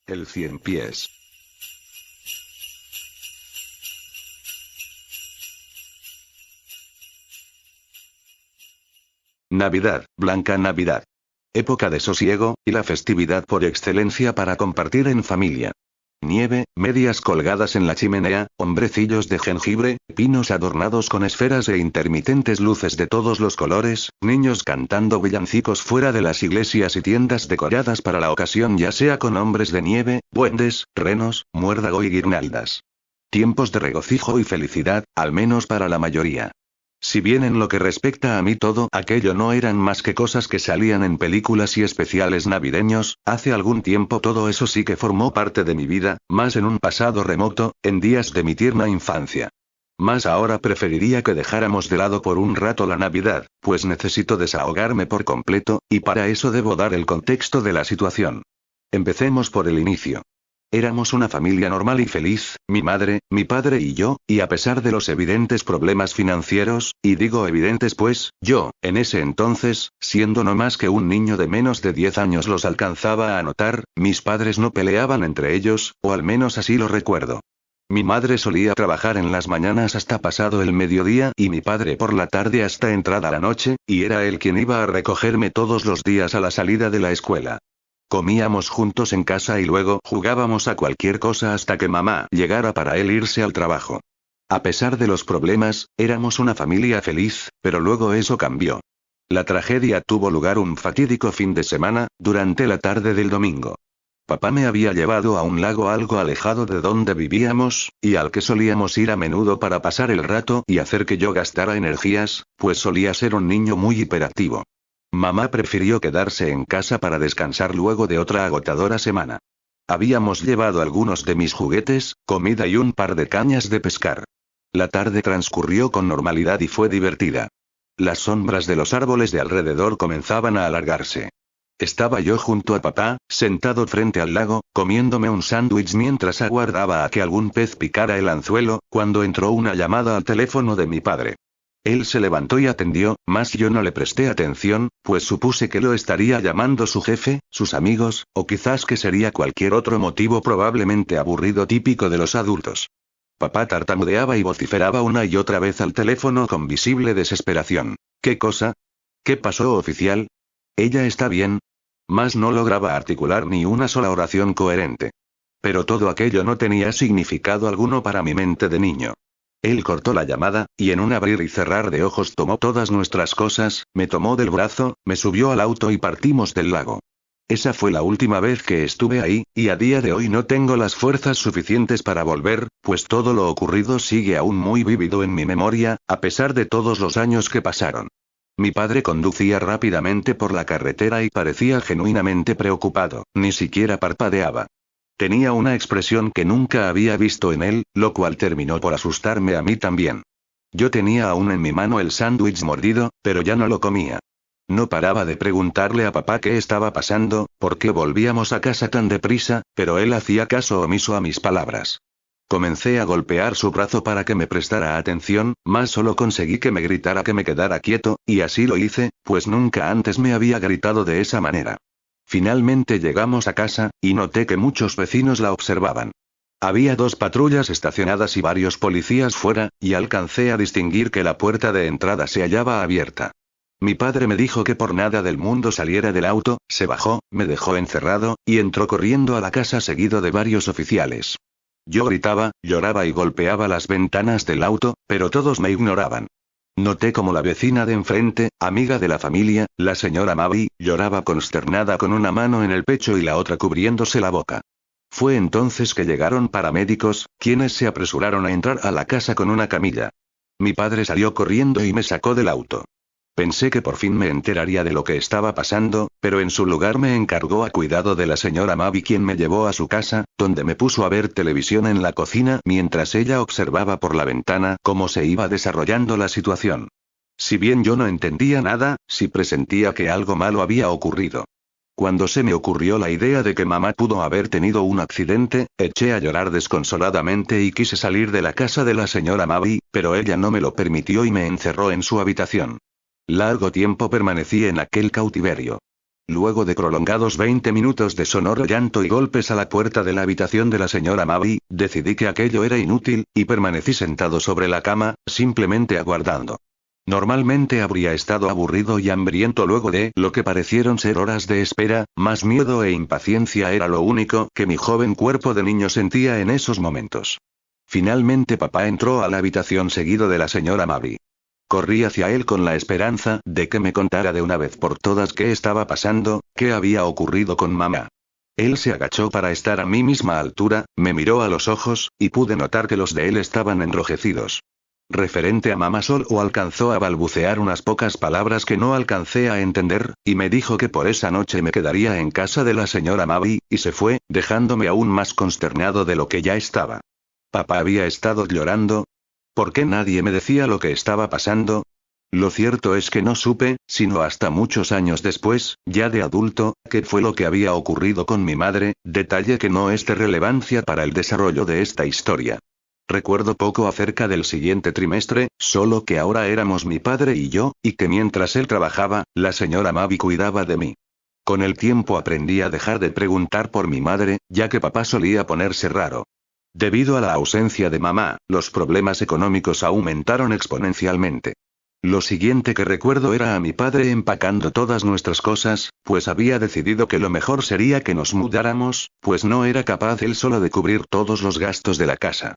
El cien pies. Navidad, Blanca Navidad. Época de sosiego, y la festividad por excelencia para compartir en familia. Nieve, medias colgadas en la chimenea, hombrecillos de jengibre, pinos adornados con esferas e intermitentes luces de todos los colores, niños cantando villancicos fuera de las iglesias y tiendas decoradas para la ocasión, ya sea con hombres de nieve, duendes, renos, muérdago y guirnaldas. Tiempos de regocijo y felicidad, al menos para la mayoría. Si bien en lo que respecta a mí todo aquello no eran más que cosas que salían en películas y especiales navideños, hace algún tiempo todo eso sí que formó parte de mi vida, más en un pasado remoto, en días de mi tierna infancia. Más ahora preferiría que dejáramos de lado por un rato la Navidad, pues necesito desahogarme por completo, y para eso debo dar el contexto de la situación. Empecemos por el inicio. Éramos una familia normal y feliz, mi madre, mi padre y yo, y a pesar de los evidentes problemas financieros, y digo evidentes pues, yo, en ese entonces, siendo no más que un niño de menos de 10 años los alcanzaba a notar, mis padres no peleaban entre ellos, o al menos así lo recuerdo. Mi madre solía trabajar en las mañanas hasta pasado el mediodía y mi padre por la tarde hasta entrada la noche, y era él quien iba a recogerme todos los días a la salida de la escuela. Comíamos juntos en casa y luego jugábamos a cualquier cosa hasta que mamá llegara para él irse al trabajo. A pesar de los problemas, éramos una familia feliz, pero luego eso cambió. La tragedia tuvo lugar un fatídico fin de semana, durante la tarde del domingo. Papá me había llevado a un lago algo alejado de donde vivíamos, y al que solíamos ir a menudo para pasar el rato y hacer que yo gastara energías, pues solía ser un niño muy hiperactivo. Mamá prefirió quedarse en casa para descansar luego de otra agotadora semana. Habíamos llevado algunos de mis juguetes, comida y un par de cañas de pescar. La tarde transcurrió con normalidad y fue divertida. Las sombras de los árboles de alrededor comenzaban a alargarse. Estaba yo junto a papá, sentado frente al lago, comiéndome un sándwich mientras aguardaba a que algún pez picara el anzuelo, cuando entró una llamada al teléfono de mi padre. Él se levantó y atendió, mas yo no le presté atención, pues supuse que lo estaría llamando su jefe, sus amigos, o quizás que sería cualquier otro motivo probablemente aburrido típico de los adultos. Papá tartamudeaba y vociferaba una y otra vez al teléfono con visible desesperación. ¿Qué cosa? ¿Qué pasó, oficial? ¿Ella está bien? Mas no lograba articular ni una sola oración coherente. Pero todo aquello no tenía significado alguno para mi mente de niño. Él cortó la llamada, y en un abrir y cerrar de ojos tomó todas nuestras cosas, me tomó del brazo, me subió al auto y partimos del lago. Esa fue la última vez que estuve ahí, y a día de hoy no tengo las fuerzas suficientes para volver, pues todo lo ocurrido sigue aún muy vívido en mi memoria, a pesar de todos los años que pasaron. Mi padre conducía rápidamente por la carretera y parecía genuinamente preocupado, ni siquiera parpadeaba. Tenía una expresión que nunca había visto en él, lo cual terminó por asustarme a mí también. Yo tenía aún en mi mano el sándwich mordido, pero ya no lo comía. No paraba de preguntarle a papá qué estaba pasando, por qué volvíamos a casa tan deprisa, pero él hacía caso omiso a mis palabras. Comencé a golpear su brazo para que me prestara atención, mas solo conseguí que me gritara que me quedara quieto, y así lo hice, pues nunca antes me había gritado de esa manera. Finalmente llegamos a casa, y noté que muchos vecinos la observaban. Había 2 patrullas estacionadas y varios policías fuera, y alcancé a distinguir que la puerta de entrada se hallaba abierta. Mi padre me dijo que por nada del mundo saliera del auto, se bajó, me dejó encerrado, y entró corriendo a la casa seguido de varios oficiales. Yo gritaba, lloraba y golpeaba las ventanas del auto, pero todos me ignoraban. Noté como la vecina de enfrente, amiga de la familia, la señora Mavi, lloraba consternada con una mano en el pecho y la otra cubriéndose la boca. Fue entonces que llegaron paramédicos, quienes se apresuraron a entrar a la casa con una camilla. Mi padre salió corriendo y me sacó del auto. Pensé que por fin me enteraría de lo que estaba pasando, pero en su lugar me encargó a cuidado de la señora Mavi, quien me llevó a su casa, donde me puso a ver televisión en la cocina mientras ella observaba por la ventana cómo se iba desarrollando la situación. Si bien yo no entendía nada, sí presentía que algo malo había ocurrido. Cuando se me ocurrió la idea de que mamá pudo haber tenido un accidente, eché a llorar desconsoladamente y quise salir de la casa de la señora Mavi, pero ella no me lo permitió y me encerró en su habitación. Largo tiempo permanecí en aquel cautiverio. Luego de prolongados 20 minutos de sonoro llanto y golpes a la puerta de la habitación de la señora Mavi, decidí que aquello era inútil, y permanecí sentado sobre la cama, simplemente aguardando. Normalmente habría estado aburrido y hambriento luego de lo que parecieron ser horas de espera, más miedo e impaciencia era lo único que mi joven cuerpo de niño sentía en esos momentos. Finalmente papá entró a la habitación seguido de la señora Mavi. Corrí hacia él con la esperanza de que me contara de una vez por todas qué estaba pasando, qué había ocurrido con mamá. Él se agachó para estar a mi misma altura, me miró a los ojos, y pude notar que los de él estaban enrojecidos. Referente a mamá solo alcanzó a balbucear unas pocas palabras que no alcancé a entender, y me dijo que por esa noche me quedaría en casa de la señora Mavi, y se fue, dejándome aún más consternado de lo que ya estaba. ¿Papá había estado llorando? ¿Por qué nadie me decía lo que estaba pasando? Lo cierto es que no supe, sino hasta muchos años después, ya de adulto, qué fue lo que había ocurrido con mi madre, detalle que no es de relevancia para el desarrollo de esta historia. Recuerdo poco acerca del siguiente trimestre, solo que ahora éramos mi padre y yo, y que mientras él trabajaba, la señora Mavi cuidaba de mí. Con el tiempo aprendí a dejar de preguntar por mi madre, ya que papá solía ponerse raro. Debido a la ausencia de mamá, los problemas económicos aumentaron exponencialmente. Lo siguiente que recuerdo era a mi padre empacando todas nuestras cosas, pues había decidido que lo mejor sería que nos mudáramos, pues no era capaz él solo de cubrir todos los gastos de la casa.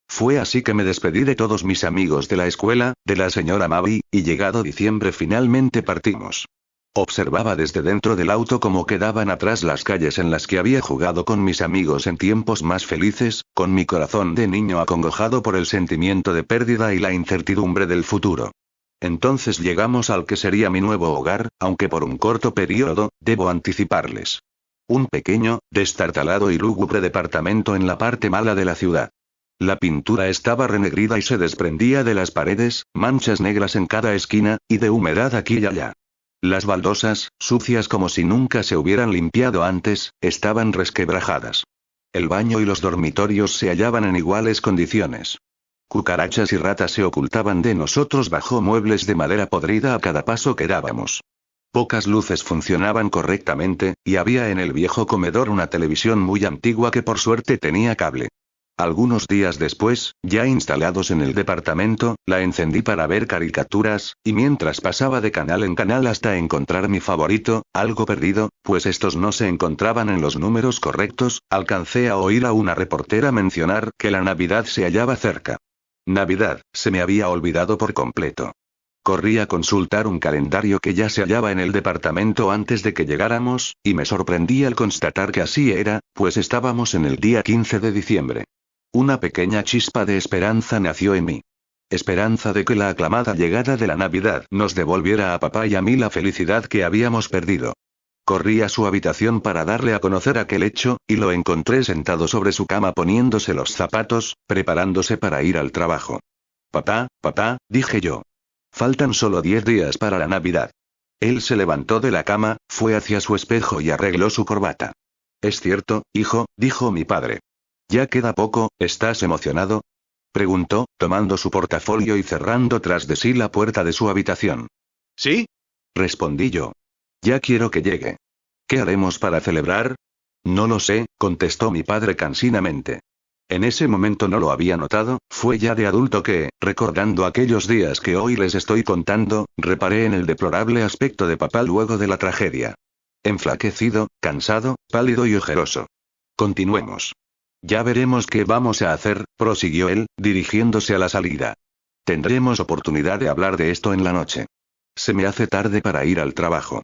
Fue así que me despedí de todos mis amigos de la escuela, de la señora Mavi, y llegado diciembre finalmente partimos. Observaba desde dentro del auto cómo quedaban atrás las calles en las que había jugado con mis amigos en tiempos más felices, con mi corazón de niño acongojado por el sentimiento de pérdida y la incertidumbre del futuro. Entonces llegamos al que sería mi nuevo hogar, aunque por un corto periodo, debo anticiparles. Un pequeño, destartalado y lúgubre departamento en la parte mala de la ciudad. La pintura estaba renegrida y se desprendía de las paredes, manchas negras en cada esquina, y de humedad aquí y allá. Las baldosas, sucias como si nunca se hubieran limpiado antes, estaban resquebrajadas. El baño y los dormitorios se hallaban en iguales condiciones. Cucarachas y ratas se ocultaban de nosotros bajo muebles de madera podrida a cada paso que dábamos. Pocas luces funcionaban correctamente, y había en el viejo comedor una televisión muy antigua que por suerte tenía cable. Algunos días después, ya instalados en el departamento, la encendí para ver caricaturas, y mientras pasaba de canal en canal hasta encontrar mi favorito, algo perdido, pues estos no se encontraban en los números correctos, alcancé a oír a una reportera mencionar que la Navidad se hallaba cerca. Navidad, se me había olvidado por completo. Corrí a consultar un calendario que ya se hallaba en el departamento antes de que llegáramos, y me sorprendí al constatar que así era, pues estábamos en el día 15 de diciembre. Una pequeña chispa de esperanza nació en mí. Esperanza de que la aclamada llegada de la Navidad nos devolviera a papá y a mí la felicidad que habíamos perdido. Corrí a su habitación para darle a conocer aquel hecho, y lo encontré sentado sobre su cama poniéndose los zapatos, preparándose para ir al trabajo. Papá, dije yo. Faltan solo 10 días para la Navidad. Él se levantó de la cama, fue hacia su espejo y arregló su corbata. Es cierto, hijo, dijo mi padre. Ya queda poco, ¿estás emocionado? Preguntó, tomando su portafolio y cerrando tras de sí la puerta de su habitación. ¿Sí? Respondí yo. Ya quiero que llegue. ¿Qué haremos para celebrar? No lo sé, contestó mi padre cansinamente. En ese momento no lo había notado, fue ya de adulto que, recordando aquellos días que hoy les estoy contando, reparé en el deplorable aspecto de papá luego de la tragedia. Enflaquecido, cansado, pálido y ojeroso. Continuemos. Ya veremos qué vamos a hacer, prosiguió él, dirigiéndose a la salida. Tendremos oportunidad de hablar de esto en la noche. Se me hace tarde para ir al trabajo.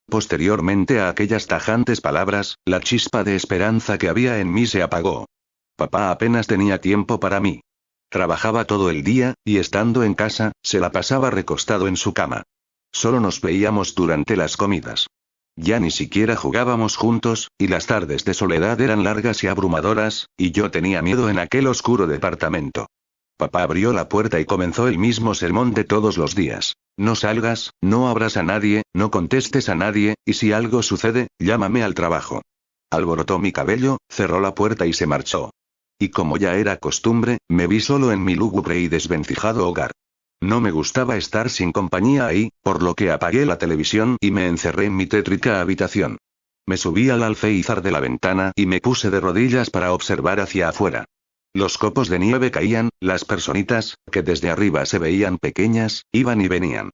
Posteriormente a aquellas tajantes palabras, la chispa de esperanza que había en mí se apagó. Papá apenas tenía tiempo para mí. Trabajaba todo el día, y estando en casa, se la pasaba recostado en su cama. Solo nos veíamos durante las comidas. Ya ni siquiera jugábamos juntos, y las tardes de soledad eran largas y abrumadoras, y yo tenía miedo en aquel oscuro departamento. Papá abrió la puerta y comenzó el mismo sermón de todos los días. No salgas, no abras a nadie, no contestes a nadie, y si algo sucede, llámame al trabajo. Alborotó mi cabello, cerró la puerta y se marchó. Y como ya era costumbre, me vi solo en mi lúgubre y desvencijado hogar. No me gustaba estar sin compañía ahí, por lo que apagué la televisión y me encerré en mi tétrica habitación. Me subí al alféizar de la ventana y me puse de rodillas para observar hacia afuera. Los copos de nieve caían, las personitas, que desde arriba se veían pequeñas, iban y venían.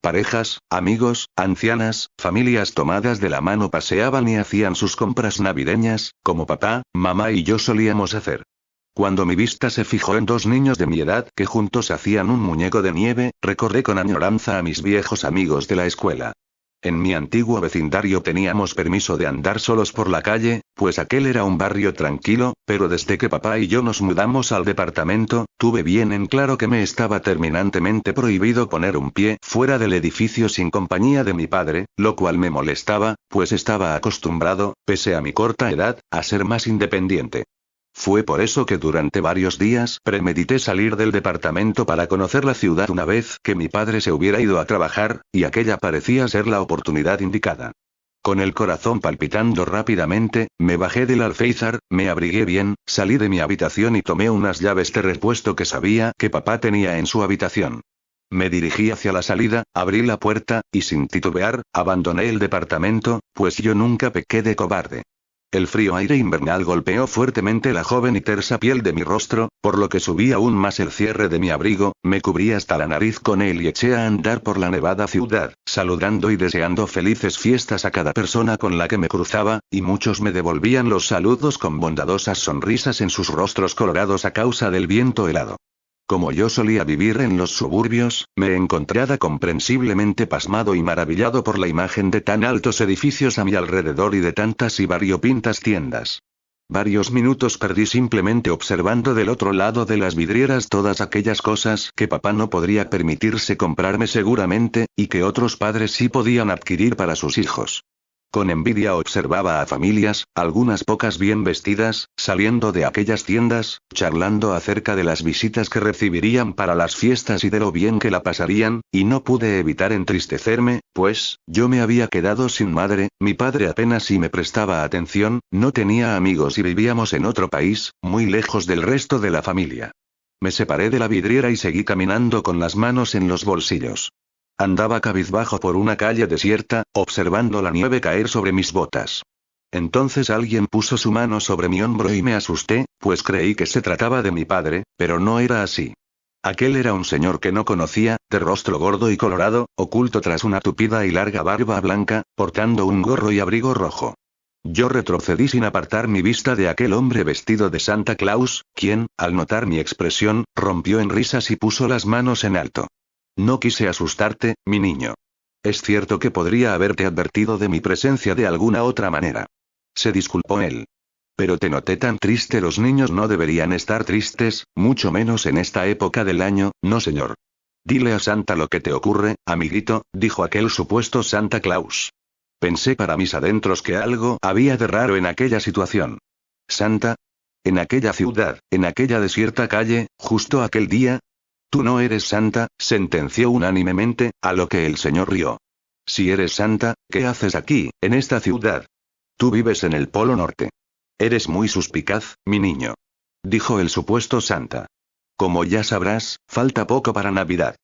Parejas, amigos, ancianas, familias tomadas de la mano paseaban y hacían sus compras navideñas, como papá, mamá y yo solíamos hacer. Cuando mi vista se fijó en dos niños de mi edad que juntos hacían un muñeco de nieve, recordé con añoranza a mis viejos amigos de la escuela. En mi antiguo vecindario teníamos permiso de andar solos por la calle, pues aquel era un barrio tranquilo, pero desde que papá y yo nos mudamos al departamento, tuve bien en claro que me estaba terminantemente prohibido poner un pie fuera del edificio sin compañía de mi padre, lo cual me molestaba, pues estaba acostumbrado, pese a mi corta edad, a ser más independiente. Fue por eso que durante varios días premedité salir del departamento para conocer la ciudad una vez que mi padre se hubiera ido a trabajar, y aquella parecía ser la oportunidad indicada. Con el corazón palpitando rápidamente, me bajé del alféizar, me abrigué bien, salí de mi habitación y tomé unas llaves de repuesto que sabía que papá tenía en su habitación. Me dirigí hacia la salida, abrí la puerta, y sin titubear, abandoné el departamento, pues yo nunca pequé de cobarde. El frío aire invernal golpeó fuertemente la joven y tersa piel de mi rostro, por lo que subí aún más el cierre de mi abrigo, me cubrí hasta la nariz con él y eché a andar por la nevada ciudad, saludando y deseando felices fiestas a cada persona con la que me cruzaba, y muchos me devolvían los saludos con bondadosas sonrisas en sus rostros colorados a causa del viento helado. Como yo solía vivir en los suburbios, me encontraba comprensiblemente pasmado y maravillado por la imagen de tan altos edificios a mi alrededor y de tantas y variopintas tiendas. Varios minutos perdí simplemente observando del otro lado de las vidrieras todas aquellas cosas que papá no podría permitirse comprarme seguramente, y que otros padres sí podían adquirir para sus hijos. Con envidia observaba a familias, algunas pocas bien vestidas, saliendo de aquellas tiendas, charlando acerca de las visitas que recibirían para las fiestas y de lo bien que la pasarían, y no pude evitar entristecerme, pues, yo me había quedado sin madre, mi padre apenas si me prestaba atención, no tenía amigos y vivíamos en otro país, muy lejos del resto de la familia. Me separé de la vidriera y seguí caminando con las manos en los bolsillos. Andaba cabizbajo por una calle desierta, observando la nieve caer sobre mis botas. Entonces alguien puso su mano sobre mi hombro y me asusté, pues creí que se trataba de mi padre, pero no era así. Aquel era un señor que no conocía, de rostro gordo y colorado, oculto tras una tupida y larga barba blanca, portando un gorro y abrigo rojo. Yo retrocedí sin apartar mi vista de aquel hombre vestido de Santa Claus, quien, al notar mi expresión, rompió en risas y puso las manos en alto. No quise asustarte, mi niño. Es cierto que podría haberte advertido de mi presencia de alguna otra manera. Se disculpó él. Pero te noté tan triste. Los niños no deberían estar tristes, mucho menos en esta época del año, no señor. Dile a Santa lo que te ocurre, amiguito, dijo aquel supuesto Santa Claus. Pensé para mis adentros que algo había de raro en aquella situación. Santa. En aquella ciudad, en aquella desierta calle, justo aquel día. Tú no eres santa, sentenció unánimemente, a lo que el señor rió. Si eres santa, ¿qué haces aquí, en esta ciudad? Tú vives en el Polo Norte. Eres muy suspicaz, mi niño. Dijo el supuesto santa. Como ya sabrás, falta poco para Navidad.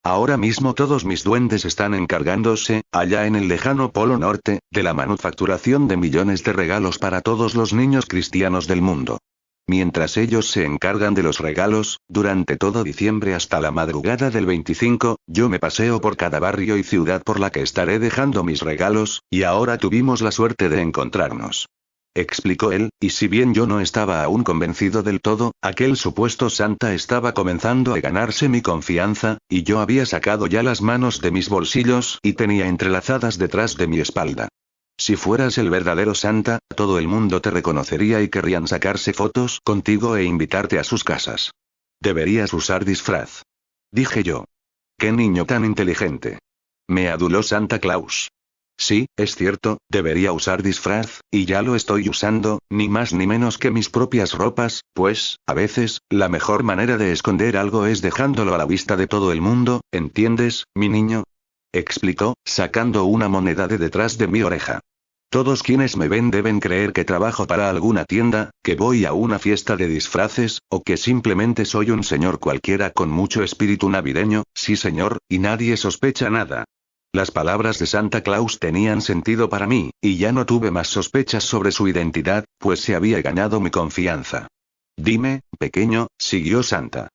Ahora mismo todos mis duendes están encargándose, allá en el lejano Polo Norte, de la manufacturación de millones de regalos para todos los niños cristianos del mundo. Mientras ellos se encargan de los regalos, durante todo diciembre hasta la madrugada del 25, yo me paseo por cada barrio y ciudad por la que estaré dejando mis regalos, y ahora tuvimos la suerte de encontrarnos. Explicó él, y si bien yo no estaba aún convencido del todo, aquel supuesto santa estaba comenzando a ganarse mi confianza, y yo había sacado ya las manos de mis bolsillos y tenía entrelazadas detrás de mi espalda. Si fueras el verdadero santa, todo el mundo te reconocería y querrían sacarse fotos contigo e invitarte a sus casas. Deberías usar disfraz. Dije yo. ¡Qué niño tan inteligente! Me aduló Santa Claus. Sí, es cierto, debería usar disfraz, y ya lo estoy usando, ni más ni menos que mis propias ropas, pues, a veces, la mejor manera de esconder algo es dejándolo a la vista de todo el mundo, ¿entiendes, mi niño? Explicó, sacando una moneda de detrás de mi oreja. Todos quienes me ven deben creer que trabajo para alguna tienda, que voy a una fiesta de disfraces, o que simplemente soy un señor cualquiera con mucho espíritu navideño, sí señor, y nadie sospecha nada. Las palabras de Santa Claus tenían sentido para mí, y ya no tuve más sospechas sobre su identidad, pues se había ganado mi confianza. Dime, pequeño, siguió Santa.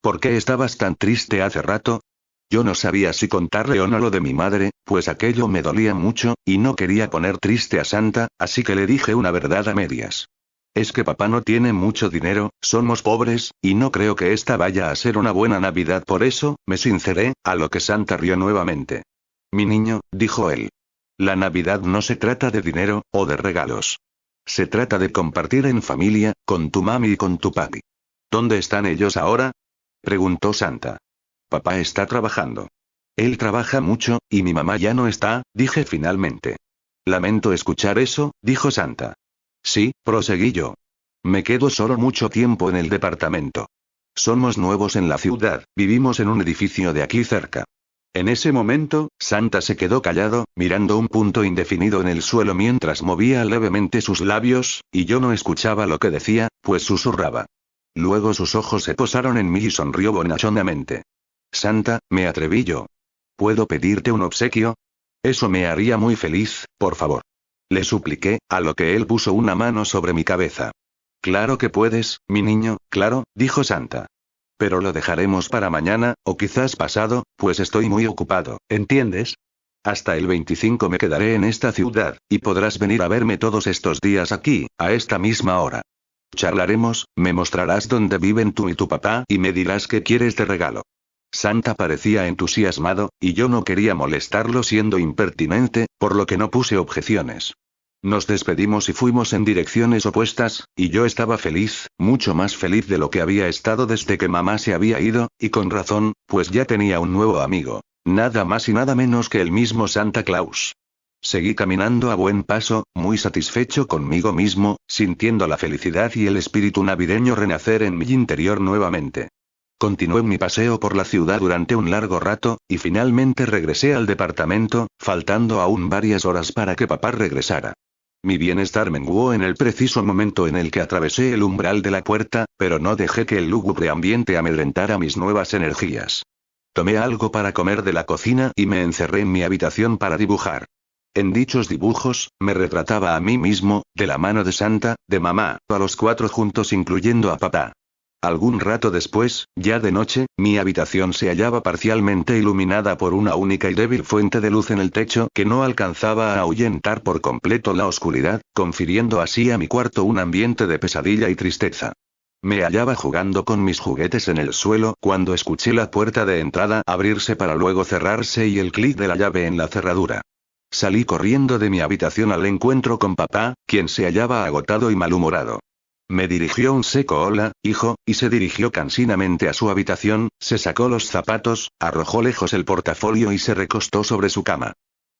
¿Por qué estabas tan triste hace rato? Yo no sabía si contarle o no lo de mi madre, pues aquello me dolía mucho, y no quería poner triste a Santa, así que le dije una verdad a medias. Es que papá no tiene mucho dinero, somos pobres, y no creo que esta vaya a ser una buena Navidad, por eso, me sinceré, a lo que Santa rió nuevamente. Mi niño, dijo él. La Navidad no se trata de dinero, o de regalos. Se trata de compartir en familia, con tu mami y con tu papi. ¿Dónde están ellos ahora? Preguntó Santa. Papá está trabajando. Él trabaja mucho, y mi mamá ya no está, dije finalmente. Lamento escuchar eso, dijo Santa. Sí, proseguí yo. Me quedo solo mucho tiempo en el departamento. Somos nuevos en la ciudad, vivimos en un edificio de aquí cerca. En ese momento, Santa se quedó callado, mirando un punto indefinido en el suelo mientras movía levemente sus labios, y yo no escuchaba lo que decía, pues susurraba. Luego sus ojos se posaron en mí y sonrió bonachonamente. Santa, me atreví yo. ¿Puedo pedirte un obsequio? Eso me haría muy feliz, por favor. Le supliqué, a lo que él puso una mano sobre mi cabeza. Claro que puedes, mi niño, claro, dijo Santa. Pero lo dejaremos para mañana, o quizás pasado, pues estoy muy ocupado, ¿entiendes? Hasta el 25 me quedaré en esta ciudad, y podrás venir a verme todos estos días aquí, a esta misma hora. Charlaremos, me mostrarás dónde viven tú y tu papá y me dirás qué quieres de regalo. Santa parecía entusiasmado, y yo no quería molestarlo siendo impertinente, por lo que no puse objeciones. Nos despedimos y fuimos en direcciones opuestas, y yo estaba feliz, mucho más feliz de lo que había estado desde que mamá se había ido, y con razón, pues ya tenía un nuevo amigo, nada más y nada menos que el mismo Santa Claus. Seguí caminando a buen paso, muy satisfecho conmigo mismo, sintiendo la felicidad y el espíritu navideño renacer en mi interior nuevamente. Continué mi paseo por la ciudad durante un largo rato, y finalmente regresé al departamento, faltando aún varias horas para que papá regresara. Mi bienestar menguó en el preciso momento en el que atravesé el umbral de la puerta, pero no dejé que el lúgubre ambiente amedrentara mis nuevas energías. Tomé algo para comer de la cocina y me encerré en mi habitación para dibujar. En dichos dibujos, me retrataba a mí mismo, de la mano de Santa, de mamá, a los cuatro juntos incluyendo a papá. Algún rato después, ya de noche, mi habitación se hallaba parcialmente iluminada por una única y débil fuente de luz en el techo que no alcanzaba a ahuyentar por completo la oscuridad, confiriendo así a mi cuarto un ambiente de pesadilla y tristeza. Me hallaba jugando con mis juguetes en el suelo cuando escuché la puerta de entrada abrirse para luego cerrarse y el clic de la llave en la cerradura. Salí corriendo de mi habitación al encuentro con papá, quien se hallaba agotado y malhumorado. Me dirigió un seco hola, hijo, y se dirigió cansinamente a su habitación, se sacó los zapatos, arrojó lejos el portafolio y se recostó sobre su cama.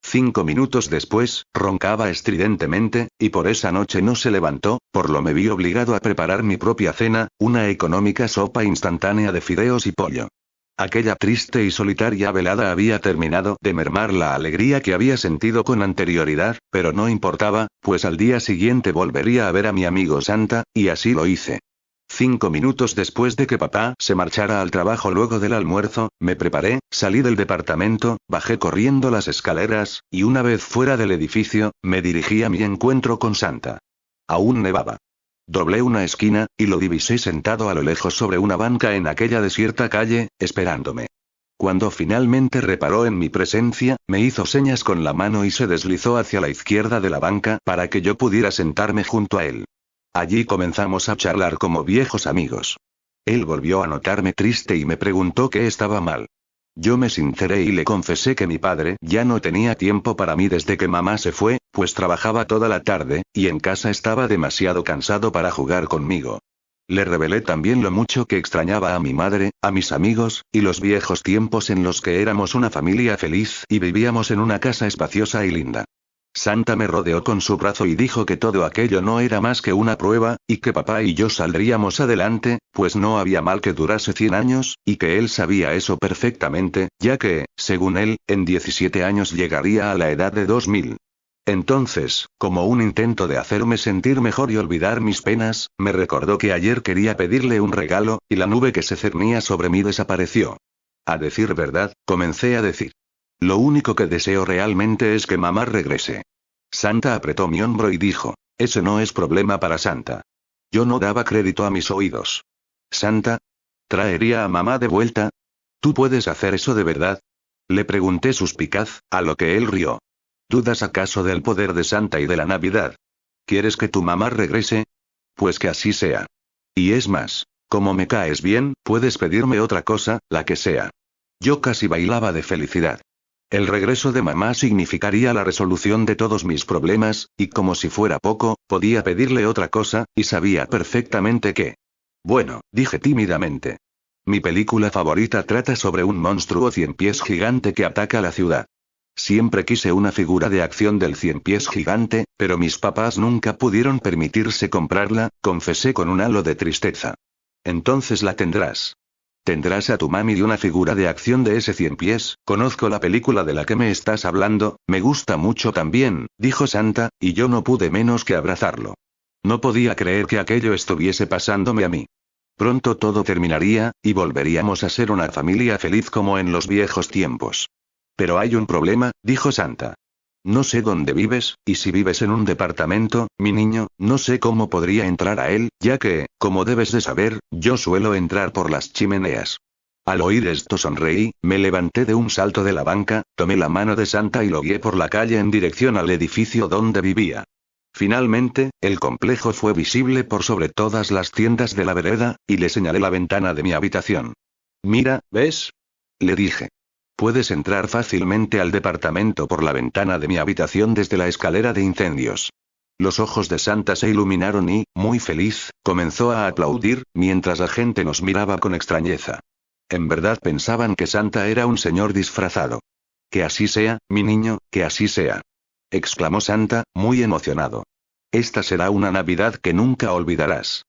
5 minutos después, roncaba estridentemente, y por esa noche no se levantó, por lo me vi obligado a preparar mi propia cena, una económica sopa instantánea de fideos y pollo. Aquella triste y solitaria velada había terminado de mermar la alegría que había sentido con anterioridad, pero no importaba, pues al día siguiente volvería a ver a mi amigo Santa, y así lo hice. 5 minutos después de que papá se marchara al trabajo luego del almuerzo, me preparé, salí del departamento, bajé corriendo las escaleras, y una vez fuera del edificio, me dirigí a mi encuentro con Santa. Aún nevaba. Doblé una esquina, y lo divisé sentado a lo lejos sobre una banca en aquella desierta calle, esperándome. Cuando finalmente reparó en mi presencia, me hizo señas con la mano y se deslizó hacia la izquierda de la banca para que yo pudiera sentarme junto a él. Allí comenzamos a charlar como viejos amigos. Él volvió a notarme triste y me preguntó qué estaba mal. Yo me sinceré y le confesé que mi padre ya no tenía tiempo para mí desde que mamá se fue, pues trabajaba toda la tarde, y en casa estaba demasiado cansado para jugar conmigo. Le revelé también lo mucho que extrañaba a mi madre, a mis amigos, y los viejos tiempos en los que éramos una familia feliz y vivíamos en una casa espaciosa y linda. Santa me rodeó con su brazo y dijo que todo aquello no era más que una prueba, y que papá y yo saldríamos adelante, pues no había mal que durase 100 años, y que él sabía eso perfectamente, ya que, según él, en 17 años llegaría a la edad de 2000. Entonces, como un intento de hacerme sentir mejor y olvidar mis penas, me recordó que ayer quería pedirle un regalo, y la nube que se cernía sobre mí desapareció. A decir verdad, comencé a decir. Lo único que deseo realmente es que mamá regrese. Santa apretó mi hombro y dijo. Ese no es problema para Santa. Yo no daba crédito a mis oídos. ¿Santa? ¿Traería a mamá de vuelta? ¿Tú puedes hacer eso de verdad? Le pregunté suspicaz, a lo que él rió. ¿Dudas acaso del poder de Santa y de la Navidad? ¿Quieres que tu mamá regrese? Pues que así sea. Y es más, como me caes bien, puedes pedirme otra cosa, la que sea. Yo casi bailaba de felicidad. El regreso de mamá significaría la resolución de todos mis problemas, y como si fuera poco, podía pedirle otra cosa, y sabía perfectamente qué. Bueno, dije tímidamente. Mi película favorita trata sobre un monstruo cien pies gigante que ataca la ciudad. Siempre quise una figura de acción del cien pies gigante, pero mis papás nunca pudieron permitirse comprarla, confesé con un halo de tristeza. Entonces la tendrás. Tendrás a tu mami y una figura de acción de ese cien pies. Conozco la película de la que me estás hablando, me gusta mucho también, dijo Santa, y yo no pude menos que abrazarlo. No podía creer que aquello estuviese pasándome a mí. Pronto todo terminaría, y volveríamos a ser una familia feliz como en los viejos tiempos. Pero hay un problema, dijo Santa. No sé dónde vives, y si vives en un departamento, mi niño, no sé cómo podría entrar a él, ya que, como debes de saber, yo suelo entrar por las chimeneas. Al oír esto sonreí, me levanté de un salto de la banca, tomé la mano de Santa y lo guié por la calle en dirección al edificio donde vivía. Finalmente, el complejo fue visible por sobre todas las tiendas de la vereda, y le señalé la ventana de mi habitación. Mira, ¿ves? Le dije. Puedes entrar fácilmente al departamento por la ventana de mi habitación desde la escalera de incendios. Los ojos de Santa se iluminaron y, muy feliz, comenzó a aplaudir, mientras la gente nos miraba con extrañeza. En verdad pensaban que Santa era un señor disfrazado. Que así sea, mi niño, que así sea. Exclamó Santa, muy emocionado. Esta será una Navidad que nunca olvidarás.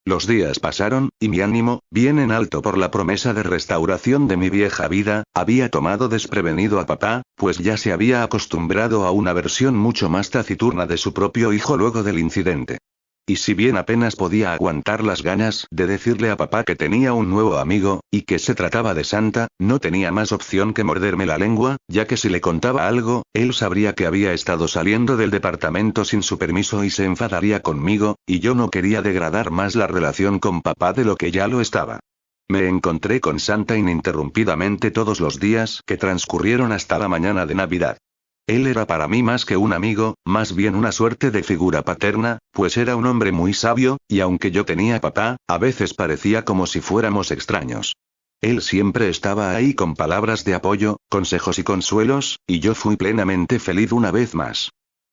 Los días pasaron, y mi ánimo, bien en alto por la promesa de restauración de mi vieja vida, había tomado desprevenido a papá, pues ya se había acostumbrado a una versión mucho más taciturna de su propio hijo luego del incidente. Y si bien apenas podía aguantar las ganas de decirle a papá que tenía un nuevo amigo, y que se trataba de Santa, no tenía más opción que morderme la lengua, ya que si le contaba algo, él sabría que había estado saliendo del departamento sin su permiso y se enfadaría conmigo, y yo no quería degradar más la relación con papá de lo que ya lo estaba. Me encontré con Santa ininterrumpidamente todos los días que transcurrieron hasta la mañana de Navidad. Él era para mí más que un amigo, más bien una suerte de figura paterna, pues era un hombre muy sabio, y aunque yo tenía papá, a veces parecía como si fuéramos extraños. Él siempre estaba ahí con palabras de apoyo, consejos y consuelos, y yo fui plenamente feliz una vez más.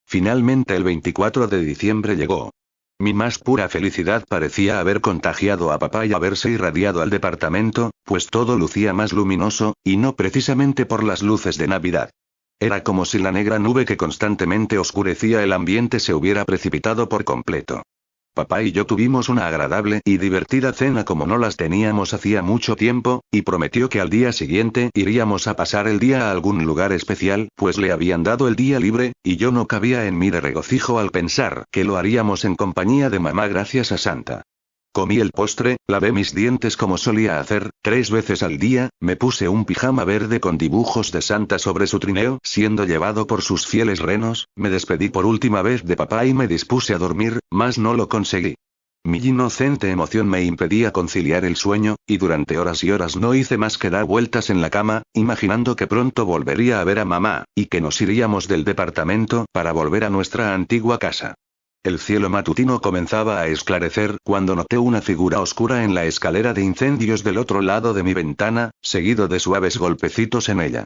Finalmente el 24 de diciembre llegó. Mi más pura felicidad parecía haber contagiado a papá y haberse irradiado al departamento, pues todo lucía más luminoso, y no precisamente por las luces de Navidad. Era como si la negra nube que constantemente oscurecía el ambiente se hubiera precipitado por completo. Papá y yo tuvimos una agradable y divertida cena como no las teníamos hacía mucho tiempo, y prometió que al día siguiente iríamos a pasar el día a algún lugar especial, pues le habían dado el día libre, y yo no cabía en mí de regocijo al pensar que lo haríamos en compañía de mamá gracias a Santa. Comí el postre, lavé mis dientes como solía hacer, 3 veces al día, me puse un pijama verde con dibujos de Santa sobre su trineo, siendo llevado por sus fieles renos, me despedí por última vez de papá y me dispuse a dormir, mas no lo conseguí. Mi inocente emoción me impedía conciliar el sueño, y durante horas y horas no hice más que dar vueltas en la cama, imaginando que pronto volvería a ver a mamá, y que nos iríamos del departamento para volver a nuestra antigua casa. El cielo matutino comenzaba a esclarecer cuando noté una figura oscura en la escalera de incendios del otro lado de mi ventana, seguido de suaves golpecitos en ella.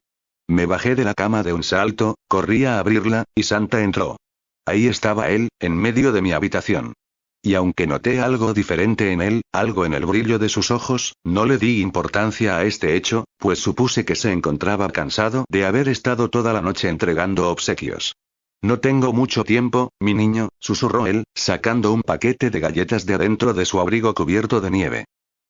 Me bajé de la cama de un salto, corrí a abrirla, y Santa entró. Ahí estaba él, en medio de mi habitación. Y aunque noté algo diferente en él, algo en el brillo de sus ojos, no le di importancia a este hecho, pues supuse que se encontraba cansado de haber estado toda la noche entregando obsequios. No tengo mucho tiempo, mi niño, susurró él, sacando un paquete de galletas de adentro de su abrigo cubierto de nieve.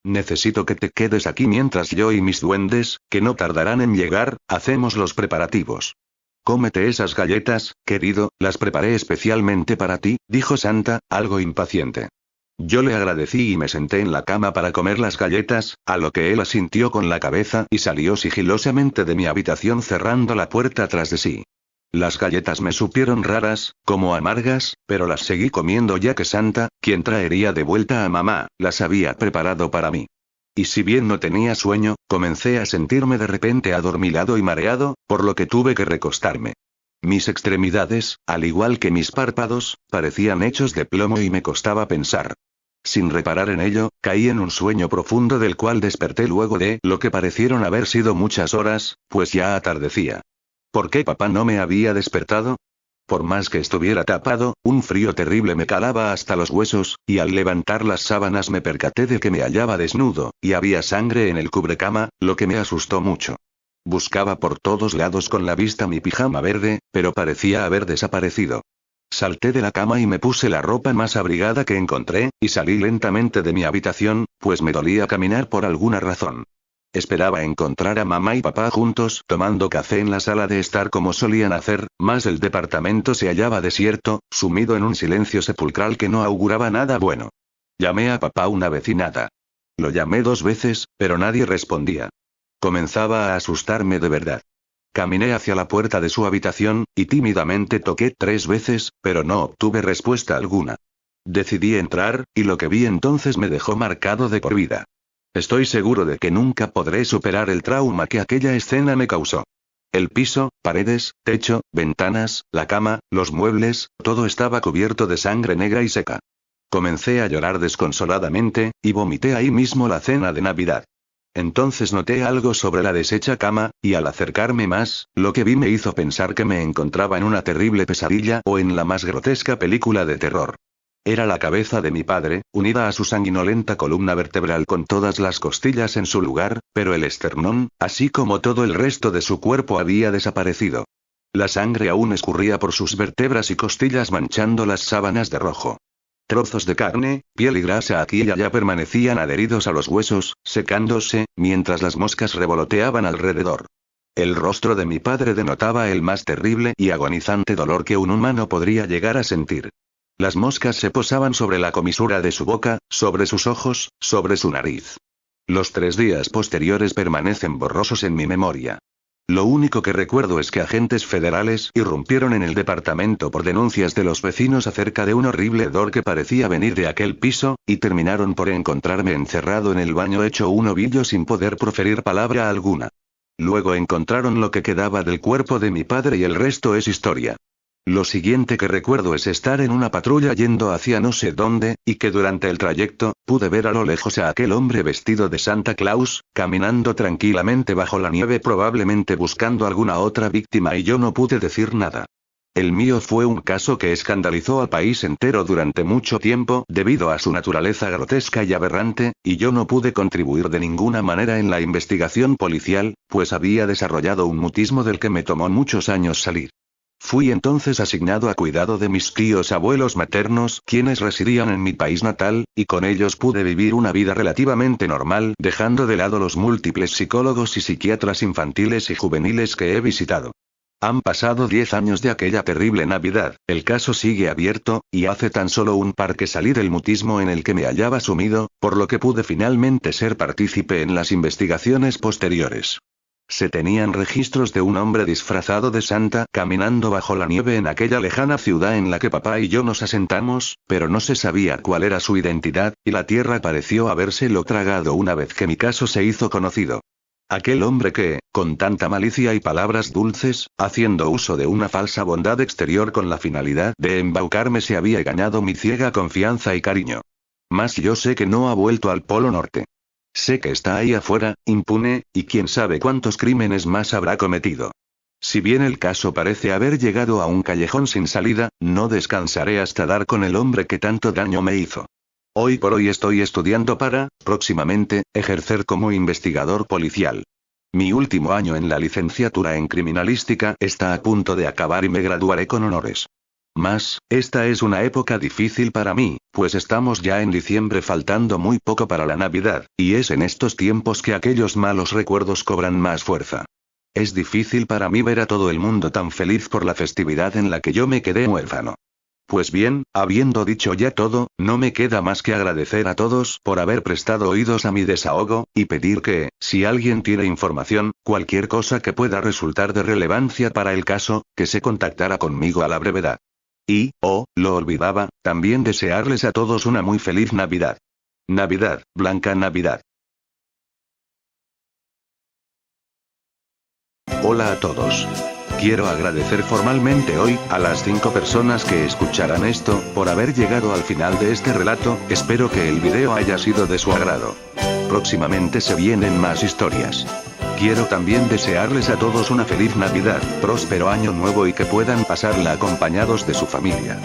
Necesito que te quedes aquí mientras yo y mis duendes, que no tardarán en llegar, hacemos los preparativos. Cómete esas galletas, querido, las preparé especialmente para ti, dijo Santa, algo impaciente. Yo le agradecí y me senté en la cama para comer las galletas, a lo que él asintió con la cabeza y salió sigilosamente de mi habitación cerrando la puerta tras de sí. Las galletas me supieron raras, como amargas, pero las seguí comiendo ya que Santa, quien traería de vuelta a mamá, las había preparado para mí. Y si bien no tenía sueño, comencé a sentirme de repente adormilado y mareado, por lo que tuve que recostarme. Mis extremidades, al igual que mis párpados, parecían hechos de plomo y me costaba pensar. Sin reparar en ello, caí en un sueño profundo del cual desperté luego de lo que parecieron haber sido muchas horas, pues ya atardecía. ¿Por qué papá no me había despertado? Por más que estuviera tapado, un frío terrible me calaba hasta los huesos, y al levantar las sábanas me percaté de que me hallaba desnudo, y había sangre en el cubrecama, lo que me asustó mucho. Buscaba por todos lados con la vista mi pijama verde, pero parecía haber desaparecido. Salté de la cama y me puse la ropa más abrigada que encontré, y salí lentamente de mi habitación, pues me dolía caminar por alguna razón. Esperaba encontrar a mamá y papá juntos tomando café en la sala de estar como solían hacer, mas el departamento se hallaba desierto, sumido en un silencio sepulcral que no auguraba nada bueno. Llamé a papá una vez y nada. Lo llamé 2 veces, pero nadie respondía. Comenzaba a asustarme de verdad. Caminé hacia la puerta de su habitación, y tímidamente toqué 3 veces, pero no obtuve respuesta alguna. Decidí entrar, y lo que vi entonces me dejó marcado de por vida. Estoy seguro de que nunca podré superar el trauma que aquella escena me causó. El piso, paredes, techo, ventanas, la cama, los muebles, todo estaba cubierto de sangre negra y seca. Comencé a llorar desconsoladamente, y vomité ahí mismo la cena de Navidad. Entonces noté algo sobre la deshecha cama, y al acercarme más, lo que vi me hizo pensar que me encontraba en una terrible pesadilla o en la más grotesca película de terror. Era la cabeza de mi padre, unida a su sanguinolenta columna vertebral con todas las costillas en su lugar, pero el esternón, así como todo el resto de su cuerpo había desaparecido. La sangre aún escurría por sus vértebras y costillas manchando las sábanas de rojo. Trozos de carne, piel y grasa aquí y allá permanecían adheridos a los huesos, secándose, mientras las moscas revoloteaban alrededor. El rostro de mi padre denotaba el más terrible y agonizante dolor que un humano podría llegar a sentir. Las moscas se posaban sobre la comisura de su boca, sobre sus ojos, sobre su nariz. Los 3 días posteriores permanecen borrosos en mi memoria. Lo único que recuerdo es que agentes federales irrumpieron en el departamento por denuncias de los vecinos acerca de un horrible hedor que parecía venir de aquel piso, y terminaron por encontrarme encerrado en el baño hecho un ovillo sin poder proferir palabra alguna. Luego encontraron lo que quedaba del cuerpo de mi padre y el resto es historia. Lo siguiente que recuerdo es estar en una patrulla yendo hacia no sé dónde, y que durante el trayecto, pude ver a lo lejos a aquel hombre vestido de Santa Claus, caminando tranquilamente bajo la nieve probablemente buscando alguna otra víctima y yo no pude decir nada. El mío fue un caso que escandalizó al país entero durante mucho tiempo debido a su naturaleza grotesca y aberrante, y yo no pude contribuir de ninguna manera en la investigación policial, pues había desarrollado un mutismo del que me tomó muchos años salir. Fui entonces asignado a cuidado de mis tíos abuelos maternos, quienes residían en mi país natal, y con ellos pude vivir una vida relativamente normal, dejando de lado los múltiples psicólogos y psiquiatras infantiles y juveniles que he visitado. Han pasado 10 años de aquella terrible Navidad, el caso sigue abierto, y hace tan solo un par que salí del mutismo en el que me hallaba sumido, por lo que pude finalmente ser partícipe en las investigaciones posteriores. Se tenían registros de un hombre disfrazado de Santa caminando bajo la nieve en aquella lejana ciudad en la que papá y yo nos asentamos, pero no se sabía cuál era su identidad, y la tierra pareció habérselo tragado una vez que mi caso se hizo conocido. Aquel hombre que, con tanta malicia y palabras dulces, haciendo uso de una falsa bondad exterior con la finalidad de embaucarme se había ganado mi ciega confianza y cariño. Mas yo sé que no ha vuelto al Polo Norte. Sé que está ahí afuera, impune, y quién sabe cuántos crímenes más habrá cometido. Si bien el caso parece haber llegado a un callejón sin salida, no descansaré hasta dar con el hombre que tanto daño me hizo. Hoy por hoy estoy estudiando para, próximamente, ejercer como investigador policial. Mi último año en la licenciatura en criminalística está a punto de acabar y me graduaré con honores. Mas, esta es una época difícil para mí, pues estamos ya en diciembre faltando muy poco para la Navidad, y es en estos tiempos que aquellos malos recuerdos cobran más fuerza. Es difícil para mí ver a todo el mundo tan feliz por la festividad en la que yo me quedé huérfano. Pues bien, habiendo dicho ya todo, no me queda más que agradecer a todos por haber prestado oídos a mi desahogo, y pedir que, si alguien tiene información, cualquier cosa que pueda resultar de relevancia para el caso, que se contactara conmigo a la brevedad. Y, lo olvidaba, también desearles a todos una muy feliz Navidad. Navidad, Blanca Navidad. Hola a todos. Quiero agradecer formalmente hoy, a las 5 personas que escucharán esto, por haber llegado al final de este relato. Espero que el video haya sido de su agrado. Próximamente se vienen más historias. Quiero también desearles a todos una feliz Navidad, próspero año nuevo y que puedan pasarla acompañados de su familia.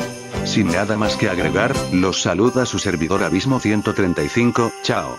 Sin nada más que agregar, los saluda su servidor Abismo 135, chao.